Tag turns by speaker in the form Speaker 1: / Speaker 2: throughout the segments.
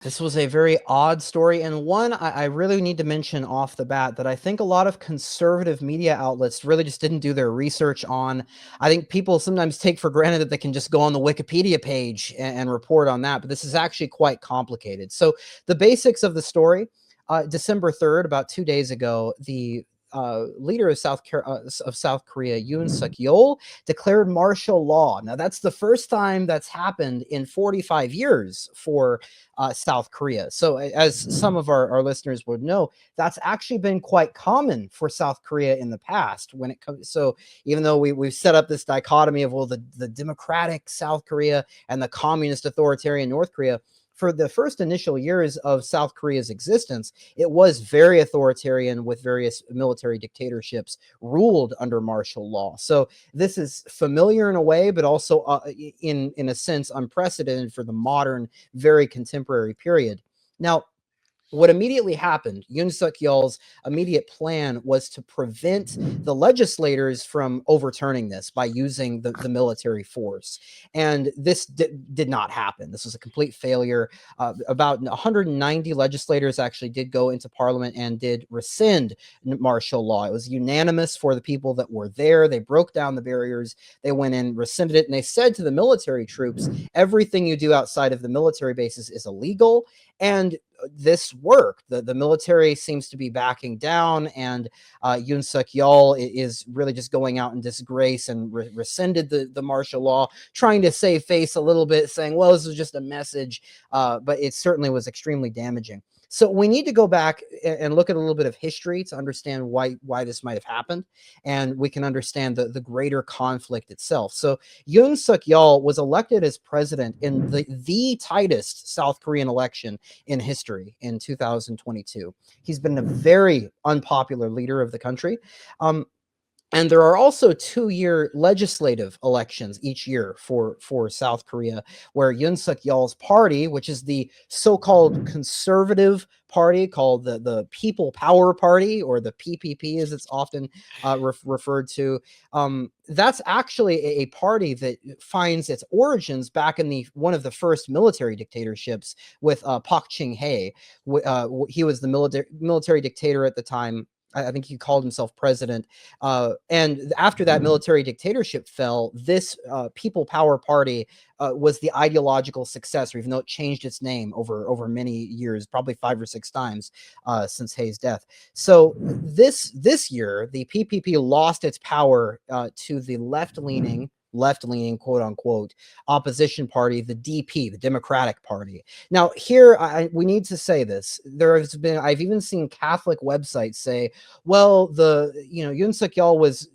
Speaker 1: This was a very odd story, and one I really need to mention off the bat that I think a lot of conservative media outlets really just didn't do their research on. I think people sometimes take for granted that they can just go on the Wikipedia page and report on that, but this is actually quite complicated. So the basics of the story, December 3rd, about 2 days ago, the leader of South Korea, Yoon Suk Yeol, declared martial law. Now, that's the first time that's happened in 45 years for South Korea. So, as some of our listeners would know, that's actually been quite common for South Korea in the past when it comes. So, even though we've set up this dichotomy of, well, the democratic South Korea and the communist authoritarian North Korea, for the first initial years of South Korea's existence, it was very authoritarian with various military dictatorships ruled under martial law. So this is familiar in a way, but also in a sense unprecedented for the modern, very contemporary period. Now, what immediately happened, Yoon Suk Yeol's immediate plan was to prevent the legislators from overturning this by using the military force. And this did not happen. This was a complete failure. About 190 legislators actually did go into parliament and did rescind martial law. It was unanimous for the people that were there. They broke down the barriers. They went in, rescinded it, and they said to the military troops, everything you do outside of the military bases is illegal. And this worked. The military seems to be backing down, and Yoon Suk Yeol is really just going out in disgrace and rescinded the martial law, trying to save face a little bit, saying, well, this was just a message, but it certainly was extremely damaging. So we need to go back and look at a little bit of history to understand why this might have happened, and we can understand the greater conflict itself. So Yoon Suk Yeol was elected as president in the tightest South Korean election in history in 2022. He's been a very unpopular leader of the country. And there are also 2-year legislative elections each year for South Korea, where Yoon Suk Yeol's party, which is the so-called conservative party called the People Power Party, or the PPP as it's often referred to, that's actually a party that finds its origins back in one of the first military dictatorships with Park Chung-hee. He was the military dictator at the time. I think he called himself president. And after that military dictatorship fell, this People Power Party was the ideological successor, even though it changed its name over many years, probably 5 or 6 times since Hay's death. So this year, the PPP lost its power to the left-leaning, quote unquote, opposition party, the DP, the Democratic Party. Now, here we need to say this. I've even seen Catholic websites say, well, Yoon Suk Yeol was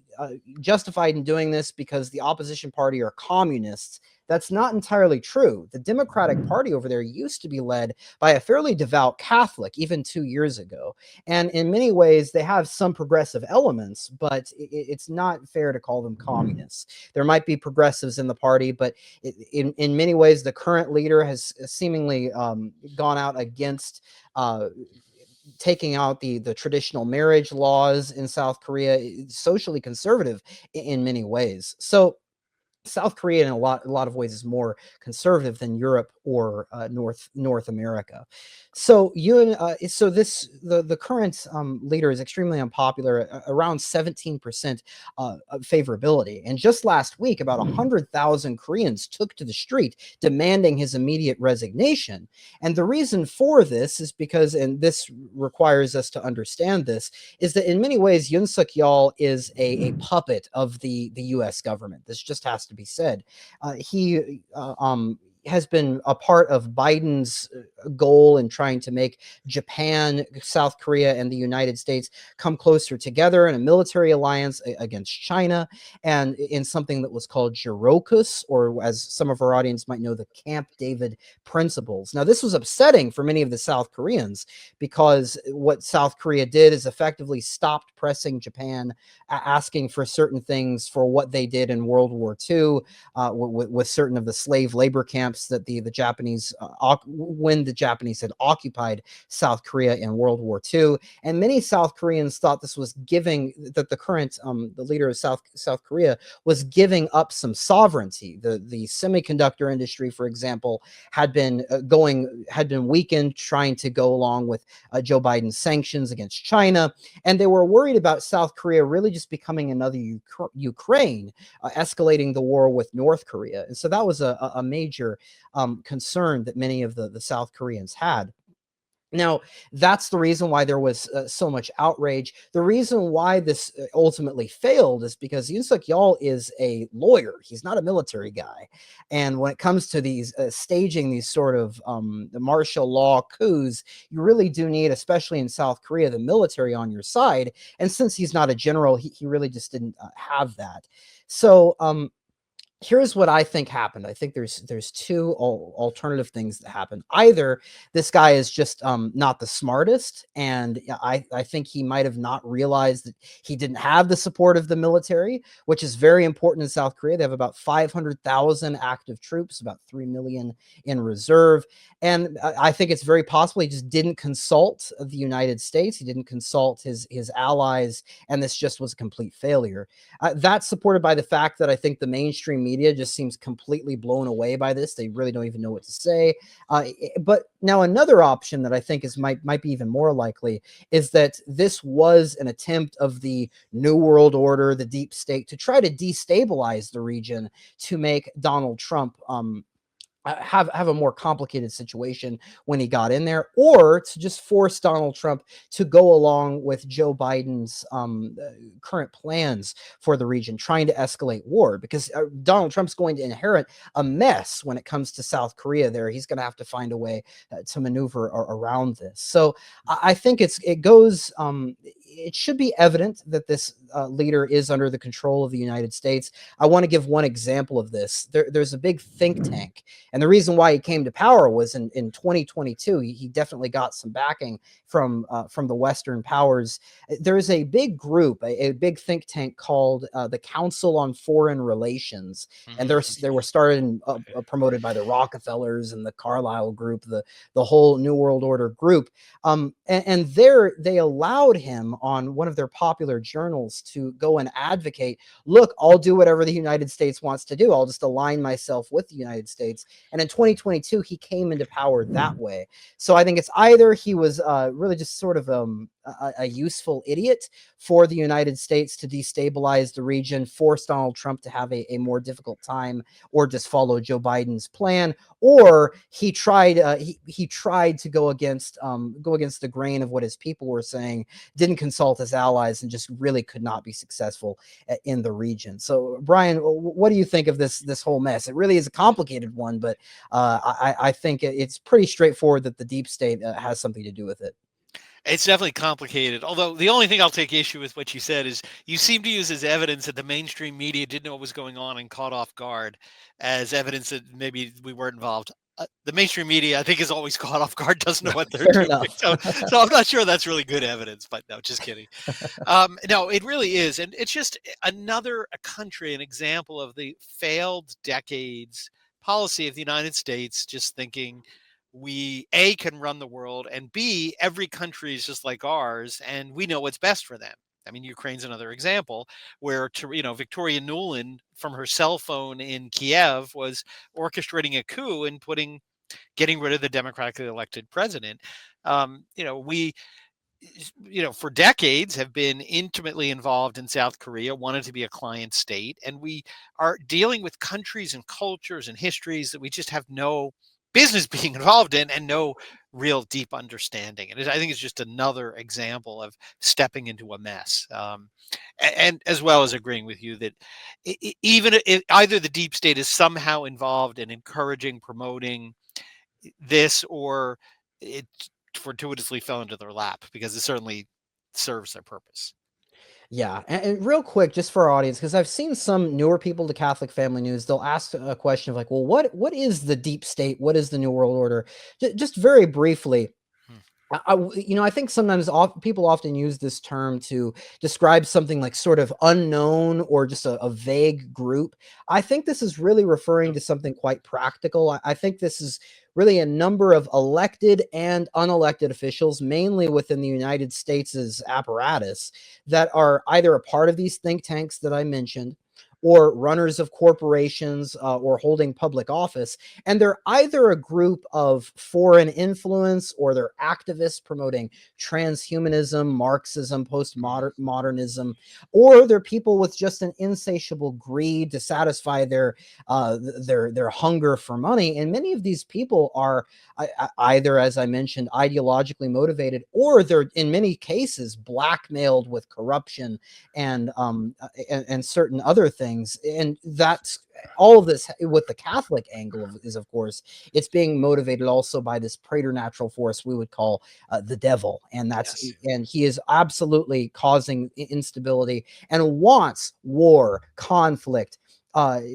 Speaker 1: justified in doing this because the opposition party are communists. That's not entirely true. The Democratic Party over there used to be led by a fairly devout Catholic even 2 years ago. And in many ways, they have some progressive elements, but it's not fair to call them communists. There might be progressives in the party, but in many ways, the current leader has seemingly gone out against taking out the traditional marriage laws in South Korea, socially conservative in many ways. So South Korea, in a lot of ways, is more conservative than Europe or North America. So the current leader is extremely unpopular, around 17% favorability. And just last week, about 100,000 Koreans took to the street demanding his immediate resignation. And the reason for this is because, and this requires us to understand this, is that in many ways, Yoon Suk Yeol is a puppet of the U.S. government. This just has to be said. He has been a part of Biden's goal in trying to make Japan, South Korea, and the United States come closer together in a military alliance against China, and in something that was called JIROKUS, or as some of our audience might know, the Camp David Principles. Now, this was upsetting for many of the South Koreans because what South Korea did is effectively stopped pressing Japan, asking for certain things for what they did in World War II with certain of the slave labor camps that the Japanese, when the Japanese had occupied South Korea in World War II, and many South Koreans thought this was giving that the current the leader of South Korea was giving up some sovereignty. The semiconductor industry, for example, had been weakened, trying to go along with Joe Biden's sanctions against China, and they were worried about South Korea really just becoming another Ukraine, escalating the war with North Korea, and so that was a major concern that many of the South Koreans had. Now, that's the reason why there was so much outrage. The reason why this ultimately failed is because Yoon Suk Yeol is a lawyer. He's not a military guy. And when it comes to these staging these sort of the martial law coups, you really do need, especially in South Korea, the military on your side. And since he's not a general, he really just didn't have that. So, here's what I think happened. I think there's two alternative things that happened. Either this guy is just not the smartest, and I think he might have not realized that he didn't have the support of the military, which is very important in South Korea. They have about 500,000 active troops, about 3 million in reserve, and I think it's very possible he just didn't consult the United States. He didn't consult his allies, and this just was a complete failure. That's supported by the fact that I think the mainstream media just seems completely blown away by this. They really don't even know what to say. But now another option that I think might be even more likely is that this was an attempt of the New World Order, the deep state, to try to destabilize the region to make Donald Trump have a more complicated situation when he got in there, or to just force Donald Trump to go along with Joe Biden's current plans for the region, trying to escalate war, because Donald Trump's going to inherit a mess when it comes to South Korea there. He's going to have to find a way to maneuver around this. So I think it should be evident that this leader is under the control of the United States. I want to give one example of this. There's a big think tank, and the reason why he came to power was in 2022. He definitely got some backing from the Western powers. There is a big group, a big think tank called the Council on Foreign Relations, and they were started and promoted by the Rockefellers and the Carlyle Group, the whole New World Order group. And there they allowed him on one of their popular journals to go and advocate, look, I'll do whatever the United States wants to do. I'll just align myself with the United States. And in 2022, he came into power that way. So I think it's either he was really just sort of a useful idiot for the United States to destabilize the region, force Donald Trump to have a more difficult time, or just follow Joe Biden's plan, or he tried to go against the grain of what his people were saying, didn't consult his allies, and just really could not be successful in the region. So, Brian, what do you think of this whole mess? It really is a complicated one, but I think it's pretty straightforward that the deep state has something to do with it.
Speaker 2: It's definitely complicated. Although the only thing I'll take issue with what you said is you seem to use as evidence that the mainstream media didn't know what was going on and caught off guard, as evidence that maybe we weren't involved. The mainstream media, I think, is always caught off guard, doesn't know what they're
Speaker 1: Fair
Speaker 2: doing.
Speaker 1: enough.
Speaker 2: So I'm not sure that's really good evidence, but no, just kidding. No, it really is. And it's just another country, an example of the failed decades policy of the United States, just thinking we A, can run the world, and B, every country is just like ours and we know what's best for them. I mean, Ukraine's another example where, Victoria Nuland from her cell phone in Kiev was orchestrating a coup and getting rid of the democratically elected president. We for decades have been intimately involved in South Korea, wanted to be a client state, and we are dealing with countries and cultures and histories that we just have no business being involved in and no real deep understanding. And I think it's just another example of stepping into a mess. And as well as agreeing with you that even if either the deep state is somehow involved in encouraging, promoting this, or it fortuitously fell into their lap, because it certainly serves their purpose.
Speaker 1: Yeah, and real quick, just for our audience, because I've seen some newer people to Catholic Family News, they'll ask a question of like, well, what is the deep state? What is the New World Order? Just very briefly,
Speaker 2: Hmm.
Speaker 1: I think sometimes people often use this term to describe something like sort of unknown or just a vague group. I think this is really referring to something quite practical. I think this is really a number of elected and unelected officials, mainly within the United States' apparatus, that are either a part of these think tanks that I mentioned, or runners of corporations, or holding public office, and they're either a group of foreign influence or they're activists promoting transhumanism, Marxism, postmodernism, or they're people with just an insatiable greed to satisfy their hunger for money. And many of these people are either, as I mentioned, ideologically motivated, or they're in many cases blackmailed with corruption and certain other things. And that's all of this with the Catholic angle is, of course, it's being motivated also by this preternatural force we would call the devil, and
Speaker 2: Yes.
Speaker 1: he is absolutely causing instability and wants war, conflict.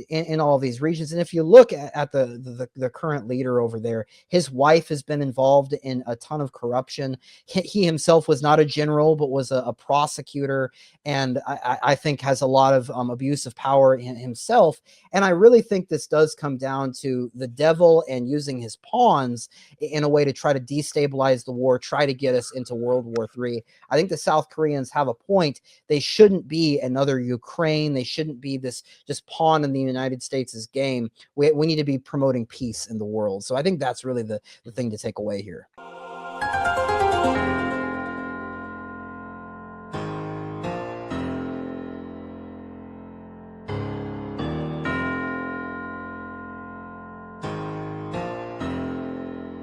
Speaker 1: In all of these regions, and if you look at the current leader over there, his wife has been involved in a ton of corruption. He himself was not a general, but was a prosecutor, and I think has a lot of abuse of power in himself. And I really think this does come down to the devil and using his pawns in a way to try to destabilize the war, try to get us into World War III. I think the South Koreans have a point. They shouldn't be another Ukraine. They shouldn't be this just pawn in the United States' game. We need to be promoting peace in the world. So I think that's really the thing to take away here.